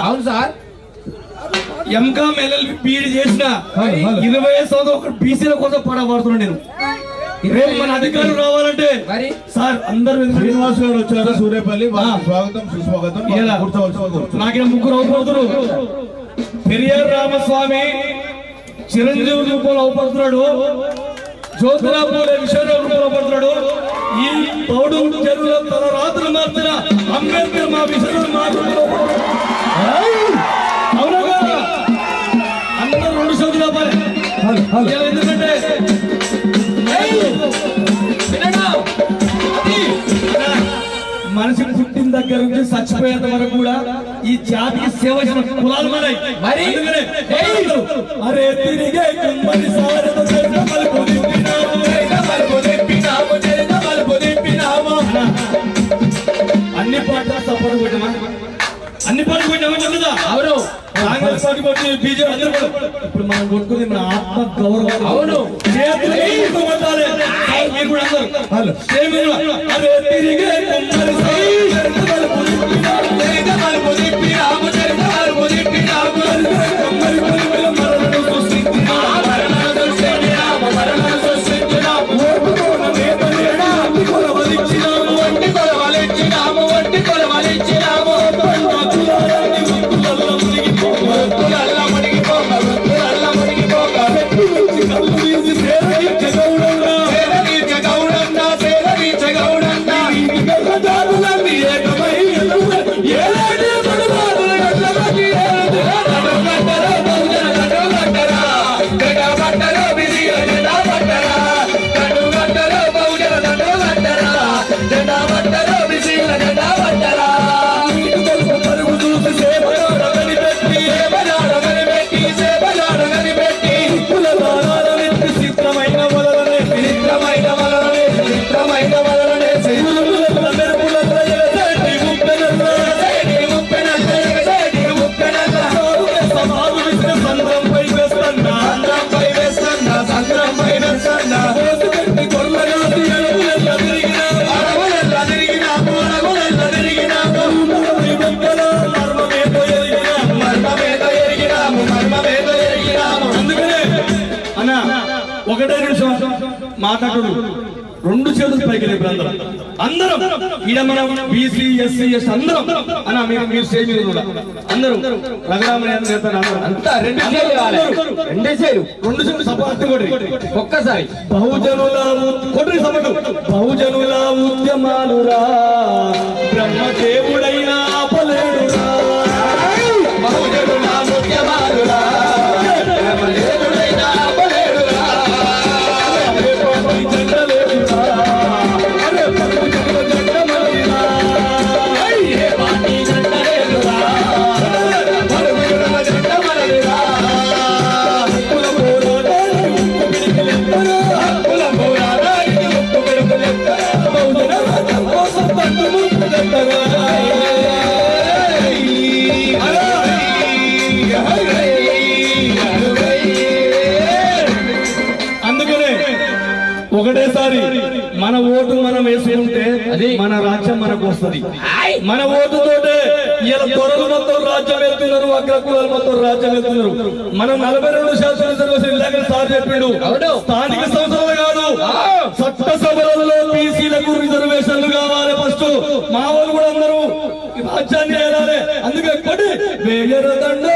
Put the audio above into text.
అవును sir. MCom LLB BEd చేసిన 20 సంవత్సరాలు ఒక బీసీల కోసం పడబడుతున్నాను నేను. రేపు మన అధికారులు రావాలంటే మరి సార్ అందరూ శ్రీనివాస్ గారు వచ్చారు సూర్యపల్లి, స్వాగతం సుస్వాగతం. నాకేం ముగ్గురు అవుపడుతున్నారు. పెరియార్ రామస్వామి చిరంజీవి రూపంలో అవుపడుతున్నాడు, జ్యోతిరావు పూలే విశ్వరావు రూపంలో అవుపడుతున్నాడు. ఈ పౌడు చెరువులో తన రాత్రులు మార్చిన అంబేద్కర్ మా విశ్వరావు మార్పులు అవునా కదా? అందరూ 2 సంవత్సరాల పని. ఎందుకంటే మనిషి పుట్టిన దగ్గర నుంచి చచ్చిపోయేంత వరకు కూడా ఈ జాతికి సేవ చేసిన కులాలు ఉన్నాయి. మరి అరే తిరిగే కుమ్మరి సారథ అన్ని పాటలు సపోర్ట్ కొట్టామా, అన్ని పాటలు కొట్టామా చెప్తుందా? అవును. కాంగ్రెస్ పార్టీ కొట్టి బీజేపీ అందరూ ఇప్పుడు మనం కొట్టుకుంది మన ఆత్మ గౌరవం. అవును. మీరు కూడా అందరూ అరే తిరిగే కుమ్మరి ఒకటే నిమిషం మాట్లాడు. 2 చేతులు పైకి లేపు అందరం ఈడ మనం బీసీ ఎస్సీ ఎస్ అందరం అన్న మీరు స్టేజ్ మీద కూడా అందరూ రఘురామయ్య అంతా 2 చేతులు సపోర్ట్ కొట్టి ఒక్కసారి బహుజనుల కొట్టి సపోర్ట్. బహుజనుల ఉద్యమాలురా బ్రహ్మదేవుడైన ఆపలేడురా, బహుజనుల ఉద్యమాలురా బ్రహ్మదేవుడైన ఆపలేడురా, జెండలేడురా అరే పలుకుల జెండమలిరా, ఏ పార్టీ జెండలేడురా పలుకుల జెండమలిరా, కుల పోరాటానికి పిడికిలెత్తరా, కుల పోరాటానికి పిడికిలెత్తరా, బహుజన రాజ్యం కోసం పట్టు ముందుకెత్తరా. అందుకనే ఒకటేసారి మన ఓటు మనం వేసుకుంటే మన రాజ్యం మనకు వస్తుంది. మన ఓటుతోటే ఇలా దొరలు మొత్తం రాజ్యం వెళ్తున్నారు, అగ్రకులాలు మొత్తం రాజ్యం వెళ్తున్నారు. మనం 42 శాసనసభ్యులు ఇలాగ సార్ చెప్పిండు. స్థానిక సంస్థలు కాదు, చట్టసభలలో బీసీలకు రిజర్వేషన్లు కావాలి. ఫస్ట్ మా వాళ్ళు కూడా అందరూ రాజ్యాన్ని ఏలాలి. అందుకే కొట్టి వేయర దండ